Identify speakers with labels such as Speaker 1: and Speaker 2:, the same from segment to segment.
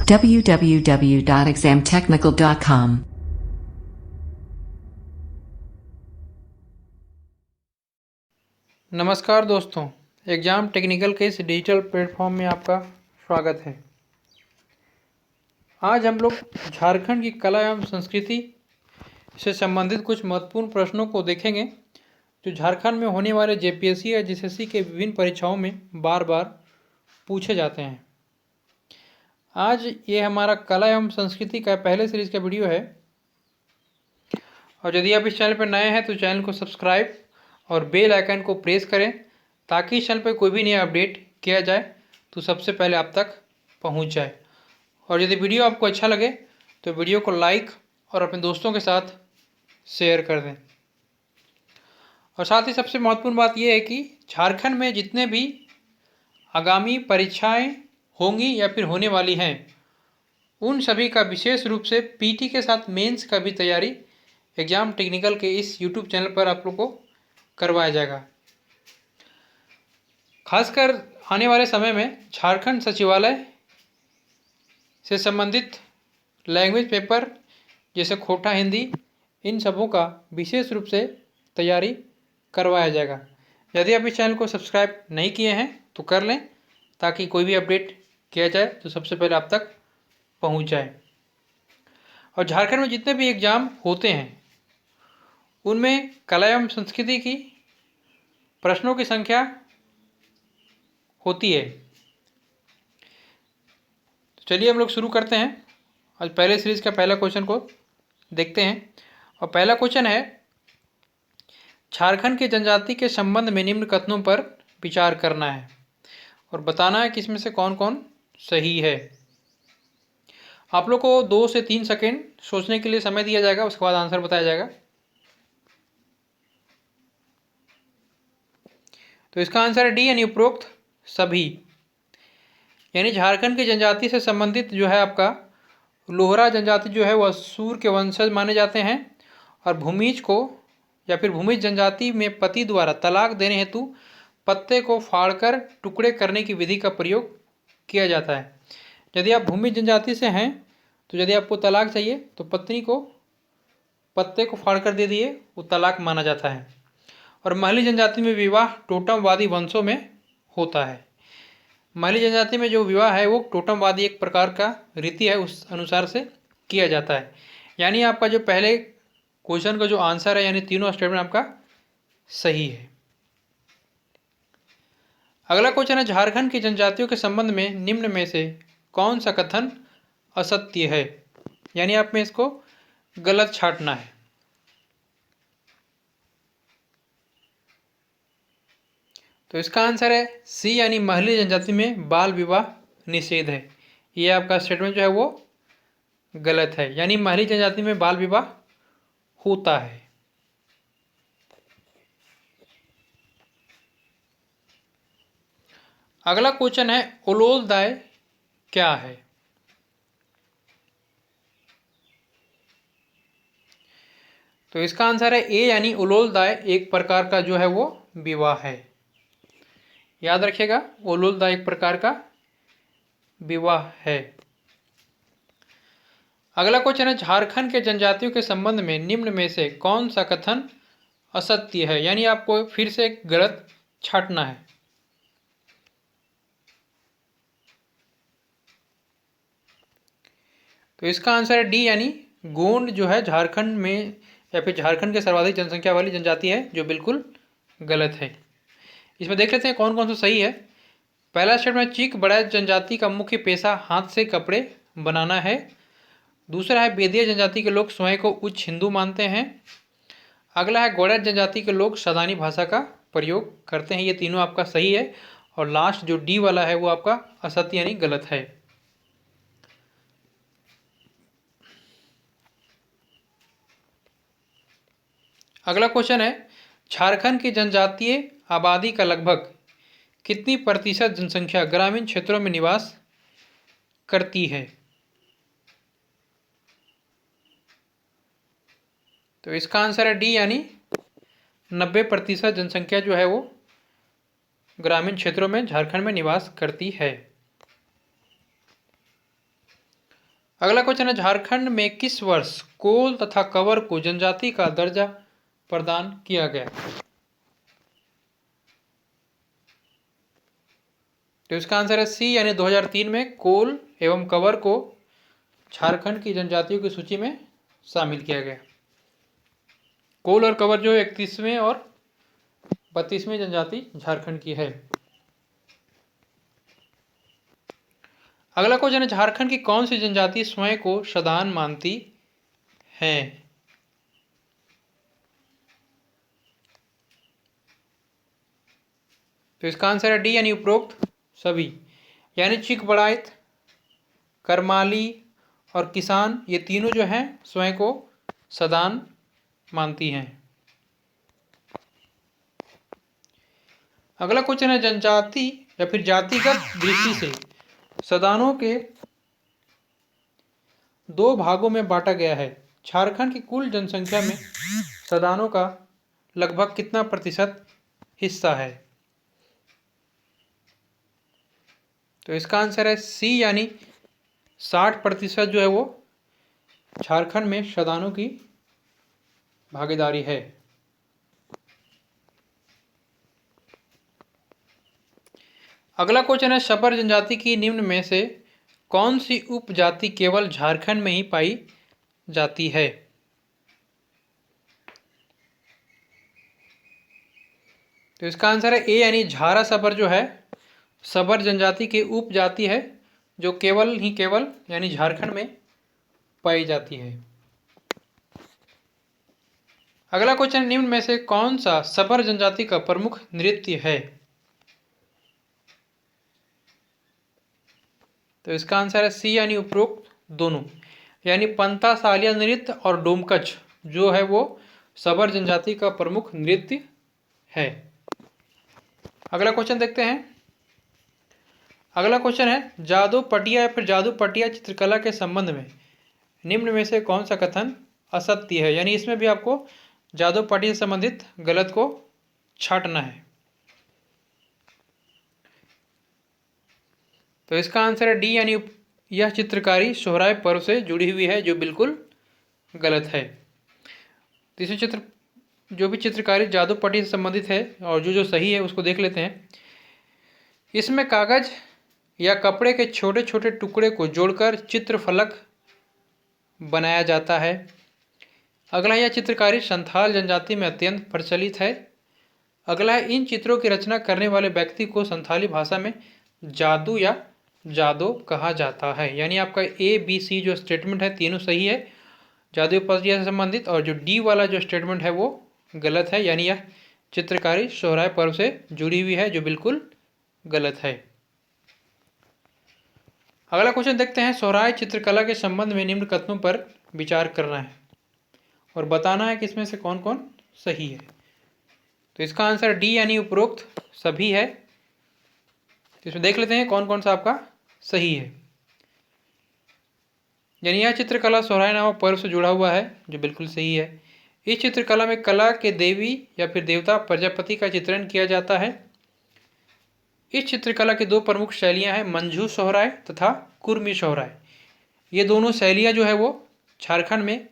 Speaker 1: www.examtechnical.com।
Speaker 2: नमस्कार दोस्तों, exam technical के इस डिजिटल प्लेटफॉर्म में आपका स्वागत है। आज हम लोग झारखंड की कला एवं संस्कृति से संबंधित कुछ महत्वपूर्ण प्रश्नों को देखेंगे जो झारखंड में होने वाले जेपीएससी या जीएसएससी के विभिन्न परीक्षाओं में बार बार पूछे जाते हैं। आज ये हमारा कला एवं संस्कृति का पहले सीरीज़ का वीडियो है और यदि आप इस चैनल पर नए हैं तो चैनल को सब्सक्राइब और बेल आइकन को प्रेस करें ताकि इस चैनल पर कोई भी नया अपडेट किया जाए तो सबसे पहले आप तक पहुंच जाए। और यदि वीडियो आपको अच्छा लगे तो वीडियो को लाइक और अपने दोस्तों के साथ शेयर कर दें। और साथ ही सबसे महत्वपूर्ण बात यह है कि झारखंड में जितने भी आगामी परीक्षाएं होंगी या फिर होने वाली हैं उन सभी का विशेष रूप से पीटी के साथ मेंस का भी तैयारी एग्ज़ाम टेक्निकल के इस यूट्यूब चैनल पर आप लोग को करवाया जाएगा। खासकर आने वाले समय में झारखंड सचिवालय से संबंधित लैंग्वेज पेपर जैसे खोटा हिंदी इन सबों का विशेष रूप से तैयारी करवाया जाएगा। यदि आप इस चैनल को सब्सक्राइब नहीं किए हैं तो कर लें ताकि कोई भी अपडेट किया जाए तो सबसे पहले आप तक पहुंच जाए। और झारखंड में जितने भी एग्ज़ाम होते हैं उनमें कला एवं संस्कृति की प्रश्नों की संख्या होती है। तो चलिए हम लोग शुरू करते हैं। आज पहले सीरीज़ का पहला क्वेश्चन को देखते हैं और पहला क्वेश्चन है, झारखंड के जनजाति के संबंध में निम्न कथनों पर विचार करना है और बताना है कि इसमें से कौन कौन सही है। आप लोग को 2 से 3 सेकेंड सोचने के लिए समय दिया जाएगा, उसके बाद आंसर बताया जाएगा। तो इसका आंसर है डी यानी उपरोक्त सभी। यानी झारखंड की जनजाति से संबंधित जो है आपका लोहरा जनजाति जो है वह सूर के वंशज माने जाते हैं और भूमिज को या फिर भूमिज जनजाति में पति द्वारा तलाक देने हेतु पत्ते को फाड़कर टुकड़े करने की विधि का प्रयोग किया जाता है। यदि आप भूमिज जनजाति से हैं तो यदि आपको तलाक चाहिए तो पत्नी को पत्ते को फाड़कर दे दिए, वो तलाक माना जाता है। और महली जनजाति में विवाह टोटमवादी वंशों में होता है। महली जनजाति में जो विवाह है वो टोटमवादी एक प्रकार का रीति है, उस अनुसार से किया जाता है। यानी आपका जो पहले क्वेश्चन का जो आंसर है यानी तीनों स्टेटमेंट आपका सही है। अगला क्वेश्चन है, झारखंड की जनजातियों के संबंध में निम्न में से कौन सा कथन असत्य है। यानी आप में इसको गलत छांटना है। तो इसका आंसर है सी यानी महली जनजाति में बाल विवाह निषेध है। ये आपका स्टेटमेंट जो है वो गलत है, यानी महली जनजाति में बाल विवाह होता है। अगला क्वेश्चन है, उलोल दाय क्या है। तो इसका आंसर है ए यानी उलोल दाय एक प्रकार का जो है वो विवाह है। याद रखिएगा, उलोल दाय एक प्रकार का विवाह है। अगला क्वेश्चन है, झारखंड के जनजातियों के संबंध में निम्न में से कौन सा कथन असत्य है। यानी आपको फिर से गलत छांटना है। तो इसका आंसर है डी यानी गोंड जो है झारखंड में या फिर झारखंड के सर्वाधिक जनसंख्या वाली जनजाति है, जो बिल्कुल गलत है। इसमें देख लेते हैं कौन कौन सा सही है। पहला स्टेटमेंट, चीक बड़ा जनजाति का मुख्य पेशा हाथ से कपड़े बनाना है। दूसरा है, बेदिया जनजाति के लोग स्वयं को उच्च हिंदू मानते हैं। अगला है, गोड़ा जनजाति के लोग सदानी भाषा का प्रयोग करते हैं। ये तीनों आपका सही है। और लास्ट जो डी वाला है वो आपका असत्य यानी गलत है। अगला क्वेश्चन है, झारखंड की जनजातीय आबादी का लगभग कितनी प्रतिशत जनसंख्या ग्रामीण क्षेत्रों में निवास करती है। तो इसका आंसर है डी यानी 90% जनसंख्या जो है वो ग्रामीण क्षेत्रों में झारखंड में निवास करती है। अगला क्वेश्चन है, झारखंड में किस वर्ष कोल तथा कवर को जनजाति का दर्जा प्रदान किया गया? तो इसका आंसर है सी, यानी 2003 में कोल एवं कवर को झारखंड की जनजातियों की सूची में शामिल किया गया। कोल और कवर जो 31वें और 32वें जनजाति झारखंड की है। अगला क्वेश्चन है, झारखंड की कौन सी जनजाति स्वयं को सदान मानती है? तो इसका आंसर है डी, यानी उपरोक्त सभी, यानी चिकबड़ाइत, करमाली और किसान, ये तीनों जो हैं स्वयं को सदान मानती हैं। अगला क्वेश्चन है, जनजाति या फिर जातिगत दृष्टि से सदानों के दो भागों में बांटा गया है। झारखंड की कुल जनसंख्या में सदानों का लगभग कितना प्रतिशत हिस्सा है? तो इसका आंसर है सी, यानी 60% जो है वो झारखंड में सदानों की भागीदारी है। अगला क्वेश्चन है, शबर जनजाति की निम्न में से कौन सी उपजाति केवल झारखंड में ही पाई जाती है? तो इसका आंसर है ए, यानी झारा शबर जो है शबर जनजाति की उपजाति है, जो केवल यानी झारखंड में पाई जाती है। अगला क्वेश्चन, निम्न में से कौन सा शबर जनजाति का प्रमुख नृत्य है? तो इसका आंसर है सी, यानी उपरोक्त दोनों, यानी पंता सालिया नृत्य और डोमकच जो है वो शबर जनजाति का प्रमुख नृत्य है। अगला क्वेश्चन देखते हैं। अगला क्वेश्चन है, जादू पटिया या फिर जादू पटिया चित्रकला के संबंध में निम्न में से कौन सा कथन असत्य है? यानी इसमें भी आपको जादू पटिया से संबंधित गलत को छांटना है। तो इसका आंसर है डी, यानी यह चित्रकारी सोहराय पर्व से जुड़ी हुई है, जो बिल्कुल गलत है। तीसरी जो भी चित्रकारी जादू पट्टी से संबंधित है और जो सही है उसको देख लेते हैं। इसमें कागज या कपड़े के छोटे छोटे टुकड़े को जोड़कर चित्रफलक बनाया जाता है। अगला, यह चित्रकारी संथाल जनजाति में अत्यंत प्रचलित है। अगला है, इन चित्रों की रचना करने वाले व्यक्ति को संथाली भाषा में जादू या जादो कहा जाता है। यानी आपका ए बी सी जो स्टेटमेंट है तीनों सही है जादू पटिया से संबंधित, और जो डी वाला जो स्टेटमेंट है वो गलत है, यानी यह चित्रकारी सोहराय पर्व से जुड़ी हुई है, जो बिल्कुल गलत है। अगला क्वेश्चन देखते हैं। सोहराय चित्रकला के संबंध में निम्न कथनों पर विचार करना है और बताना है कि इसमें से कौन कौन सही है। तो इसका आंसर डी, यानी उपरोक्त सभी है। तो इसमें देख लेते हैं कौन कौन सा आपका सही है। यानी यह चित्रकला सोहराय नामक पर्व से जुड़ा हुआ है, जो बिल्कुल सही है। इस चित्रकला में कला के देवी या फिर देवता प्रजापति का चित्रण किया जाता है। इस चित्रकला की दो प्रमुख शैलियां हैं, मंझू सोहराय तथा कुर्मी सोहराय। ये दोनों शैलियां जो है वो झारखंड में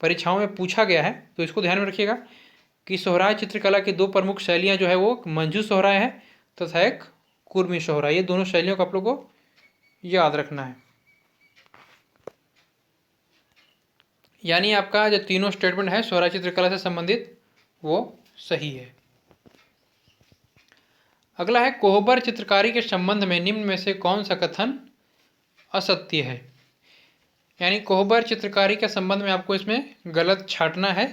Speaker 2: परीक्षाओं में पूछा गया है, तो इसको ध्यान में रखिएगा कि सोहराय चित्रकला की दो प्रमुख शैलियां जो है वो मंझू सोहराय है तथा एक कुर्मी सोहराय। ये दोनों शैलियों को आप लोगों को याद रखना है। यानी आपका जो तीनों स्टेटमेंट है सोहराय चित्रकला से संबंधित वो सही है। अगला है, कोहबर चित्रकारी के संबंध में निम्न में से कौन सा कथन असत्य है? यानी कोहबर चित्रकारी के संबंध में आपको इसमें गलत छांटना है।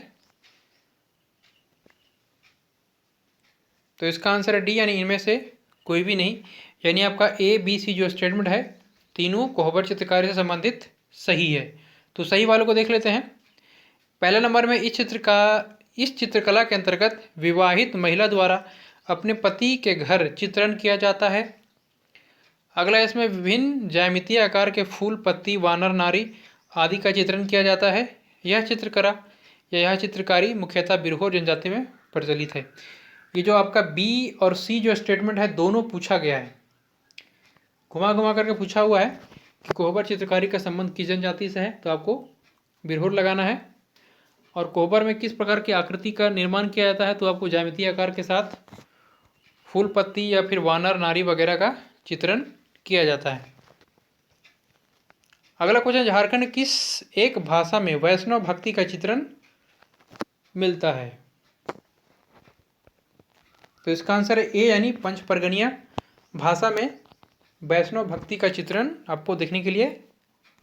Speaker 2: तो इसका आंसर है डी, यानी इनमें से कोई भी नहीं। यानी आपका ए बी सी जो स्टेटमेंट है तीनों कोहबर चित्रकारी से संबंधित सही है। तो सही वालों को देख लेते हैं। पहले नंबर में इस चित्रकला के अंतर्गत विवाहित महिला द्वारा अपने पति के घर चित्रण किया जाता है। अगला, इसमें विभिन्न ज्यामितीय आकार के फूल, पत्ती, वानर, नारी आदि का चित्रण किया जाता है। यह चित्रकारी मुख्यतः बिरहोर जनजाति में प्रचलित है। ये जो आपका बी और सी जो स्टेटमेंट है दोनों पूछा गया है, घुमा घुमा करके पूछा हुआ है कि कोहबर चित्रकारी का संबंध किस जनजाति से है, तो आपको बिरहोर लगाना है। और कोहबर में किस प्रकार की आकृति का निर्माण किया जाता है, तो आपको ज्यामितीय आकार के साथ फूल पत्ती या फिर वानर नारी वगैरह का चित्रण किया जाता है। अगला क्वेश्चन, झारखंड किस एक भाषा में वैष्णव भक्ति का चित्रण मिलता है, तो इसका आंसर है ए यानी पंच परगनिया भाषा में वैष्णव भक्ति का चित्रण आपको देखने के लिए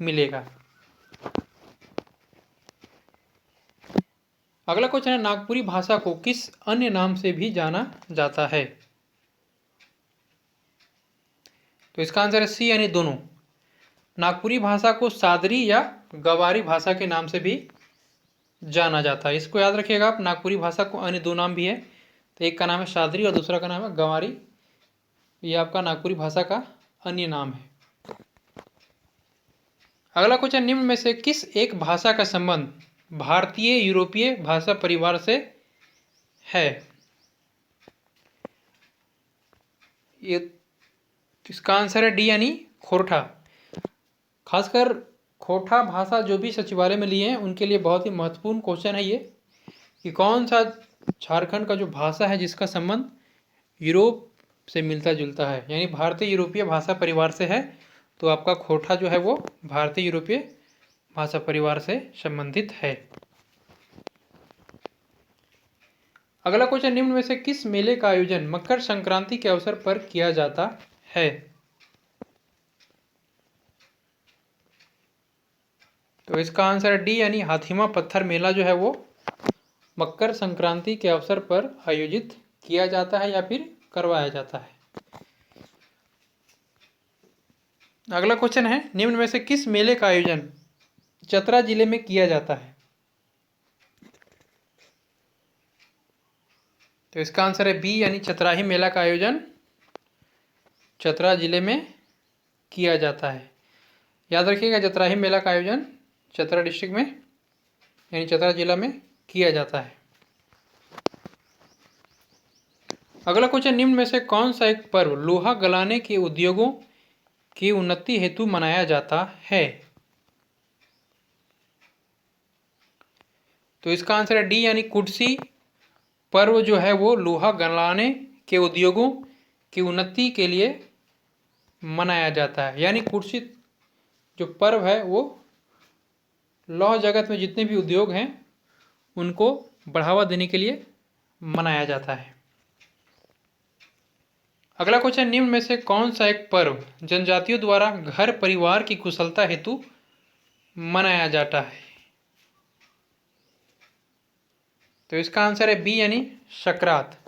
Speaker 2: मिलेगा। अगला क्वेश्चन है, नागपुरी भाषा को किस अन्य नाम से भी जाना जाता है, तो इसका आंसर है सी यानी दोनों। नागपुरी भाषा को सादरी या गवारी भाषा के नाम से भी जाना जाता है। इसको याद रखिएगा आप, नागपुरी भाषा को अन्य दो नाम भी है, तो एक का नाम है सादरी और दूसरा का नाम है गंवारी। ये आपका नागपुरी भाषा का अन्य नाम है। अगला क्वेश्चन, निम्न में से किस एक भाषा का संबंध भारतीय यूरोपीय भाषा परिवार से है, ये इसका आंसर है डी यानी खोरठा। खासकर खोरठा भाषा जो भी सचिवालय में लिए हैं उनके लिए बहुत ही महत्वपूर्ण क्वेश्चन है ये, कि कौन सा झारखंड का जो भाषा है जिसका संबंध यूरोप से मिलता जुलता है, यानी भारतीय यूरोपीय भाषा परिवार से है, तो आपका खोरठा जो है वो भारतीय यूरोपीय भाषा परिवार से संबंधित है। अगला क्वेश्चन, निम्न में से किस मेले का आयोजन मकर संक्रांति के अवसर पर किया जाता है, तो इसका आंसर डी यानी हाथीमा पत्थर मेला जो है वो मकर संक्रांति के अवसर पर आयोजित किया जाता है या फिर करवाया जाता है। अगला क्वेश्चन है, निम्न में से किस मेले का आयोजन चतरा जिले में किया जाता है, तो इसका आंसर है बी यानी चतराही मेला का आयोजन चतरा जिले में किया जाता है। याद रखिएगा, चतराही मेला का आयोजन चतरा डिस्ट्रिक्ट में यानी चतरा जिला में किया जाता है। अगला क्वेश्चन, निम्न में से कौन सा एक पर्व लोहा गलाने के उद्योगों की उन्नति हेतु मनाया जाता है, तो इसका आंसर है डी यानी कुर्सी पर्व जो है वो लोहा गलाने के उद्योगों की उन्नति के लिए मनाया जाता है। यानी कुर्सी जो पर्व है वो लौह जगत में जितने भी उद्योग हैं उनको बढ़ावा देने के लिए मनाया जाता है। अगला क्वेश्चन, निम्न में से कौन सा एक पर्व जनजातियों द्वारा घर परिवार की कुशलता हेतु मनाया जाता है, तो इसका आंसर है बी यानी सकरात।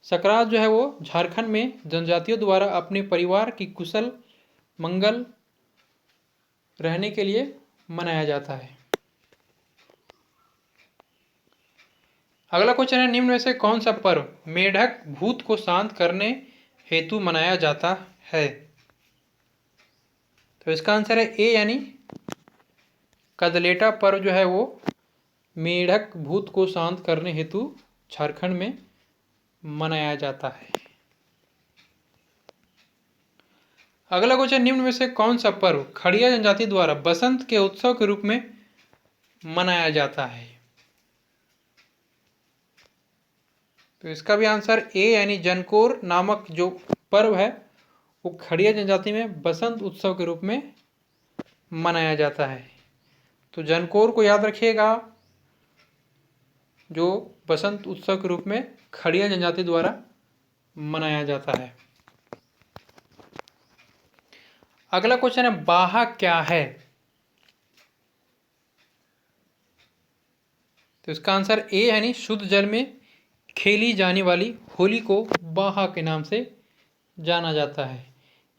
Speaker 2: सकरात जो है वो झारखंड में जनजातियों द्वारा अपने परिवार की कुशल मंगल रहने के लिए मनाया जाता है। अगला क्वेश्चन है, निम्न में से कौन सा पर्व मेढक भूत को शांत करने हेतु मनाया जाता है, तो इसका आंसर है ए यानी कदलेटा पर्व जो है वो मेढक भूत को शांत करने हेतु झारखंड में मनाया जाता है। अगला क्वेश्चन, निम्न में से कौन सा पर्व खड़िया जनजाति द्वारा बसंत के उत्सव के रूप में मनाया जाता है, तो इसका भी आंसर ए यानी जनकोर नामक जो पर्व है वो खड़िया जनजाति में बसंत उत्सव के रूप में मनाया जाता है। तो जनकोर को याद रखिएगा, जो बसंत उत्सव के रूप में खड़िया जनजाति द्वारा मनाया जाता है। अगला क्वेश्चन है, बाहा क्या है, तो इसका आंसर ए यानी शुद्ध जल में खेली जाने वाली होली को बाहा के नाम से जाना जाता है।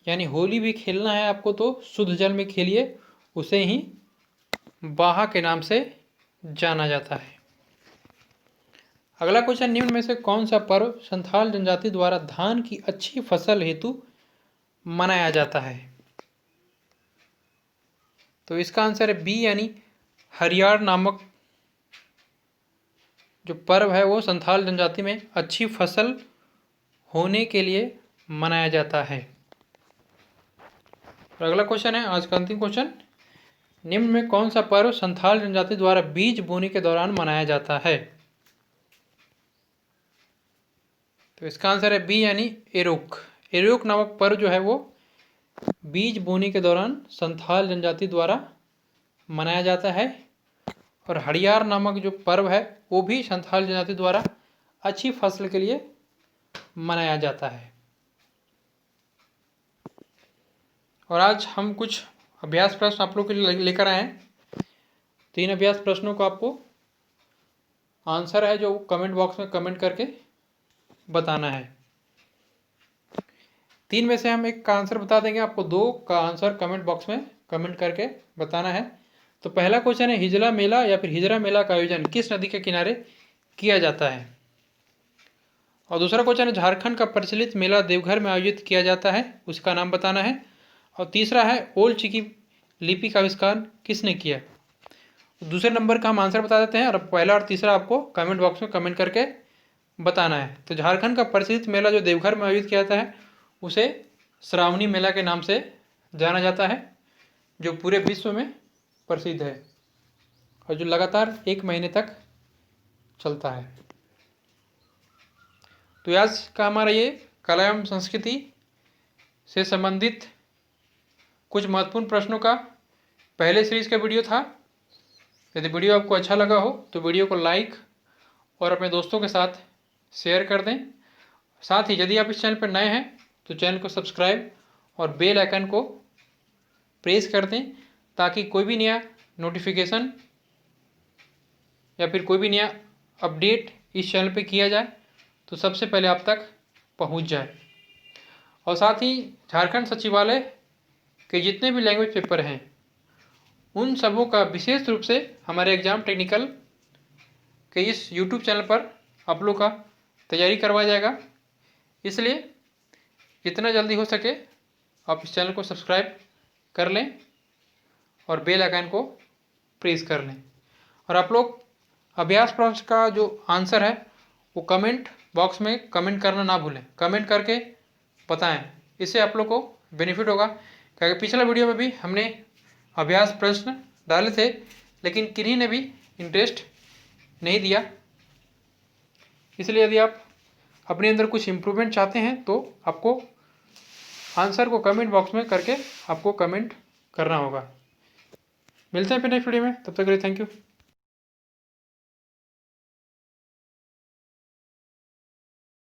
Speaker 2: यानी होली भी खेलना है आपको तो शुद्ध जल में खेलिए, उसे ही बाहा के नाम से जाना जाता है। अगला क्वेश्चन, निम्न में से कौन सा पर्व संथाल जनजाति द्वारा धान की अच्छी फसल हेतु मनाया जाता है, तो इसका आंसर है बी यानी हरियार नामक जो पर्व है वो संथाल जनजाति में अच्छी फसल होने के लिए मनाया जाता है। और अगला क्वेश्चन है आज का अंतिम क्वेश्चन, निम्न में कौन सा पर्व संथाल जनजाति द्वारा बीज बोने के दौरान मनाया जाता है? तो इसका आंसर है बी यानी एरोक। एरोक नामक पर्व जो है वो बीज बोने के दौरान संथाल जनजाति द्वारा मनाया जाता है। और हड़ियार नामक जो पर्व है वो भी संथाल जनजाति द्वारा अच्छी फसल के लिए मनाया जाता है। और आज हम कुछ अभ्यास प्रश्न आप लोग के लिए लेकर आए हैं। 3 अभ्यास प्रश्नों को आपको आंसर है जो कमेंट बॉक्स में कमेंट करके बताना है। 3 में से हम एक का आंसर बता देंगे, आपको 2 का आंसर कमेंट बॉक्स में कमेंट करके बताना है। तो पहला क्वेश्चन है, हिजला मेला या फिर हिजरा मेला का आयोजन किस नदी के किनारे किया जाता है? और दूसरा क्वेश्चन है, झारखंड का प्रचलित मेला देवघर में आयोजित किया जाता है, उसका नाम बताना है। और तीसरा है, ओल्ड चिकी लिपि का आविष्कार किसने किया? दूसरे नंबर का हम आंसर बता देते हैं और पहला और तीसरा आपको कमेंट बॉक्स में कमेंट करके बताना है। तो झारखंड का प्रचलित मेला जो देवघर में आयोजित किया जाता है उसे श्रावणी मेला के नाम से जाना जाता है, जो पूरे विश्व में प्रसिद्ध है और जो लगातार 1 महीने तक चलता है। तो आज का हमारा ये कला एवं संस्कृति से संबंधित कुछ महत्वपूर्ण प्रश्नों का पहले सीरीज का वीडियो था। यदि वीडियो आपको अच्छा लगा हो तो वीडियो को लाइक और अपने दोस्तों के साथ शेयर कर दें। साथ ही यदि आप इस चैनल पर नए हैं तो चैनल को सब्सक्राइब और बेल आइकन को प्रेस कर दें, ताकि कोई भी नया नोटिफिकेशन या फिर कोई भी नया अपडेट इस चैनल पे किया जाए तो सबसे पहले आप तक पहुंच जाए। और साथ ही झारखंड सचिवालय के जितने भी लैंग्वेज पेपर हैं उन सबों का विशेष रूप से हमारे एग्ज़ाम टेक्निकल के इस YouTube चैनल पर आप लोग का तैयारी करवाया जाएगा। इसलिए जितना जल्दी हो सके आप इस चैनल को सब्सक्राइब कर लें और बेल आइकन को प्रेस कर लें। और आप लोग अभ्यास प्रश्न का जो आंसर है वो कमेंट बॉक्स में कमेंट करना ना भूलें, कमेंट करके बताएं। इससे आप लोग को बेनिफिट होगा, क्योंकि पिछला वीडियो में भी हमने अभ्यास प्रश्न डाले थे लेकिन किन्हीं ने भी इंटरेस्ट नहीं दिया। इसलिए यदि आप अपने अंदर कुछ इम्प्रूवमेंट चाहते हैं तो आपको आंसर को कमेंट बॉक्स में करके आपको कमेंट करना होगा। मिलते हैं फिर नेक्स्ट वीडियो में, तब तक के लिए थैंक यू।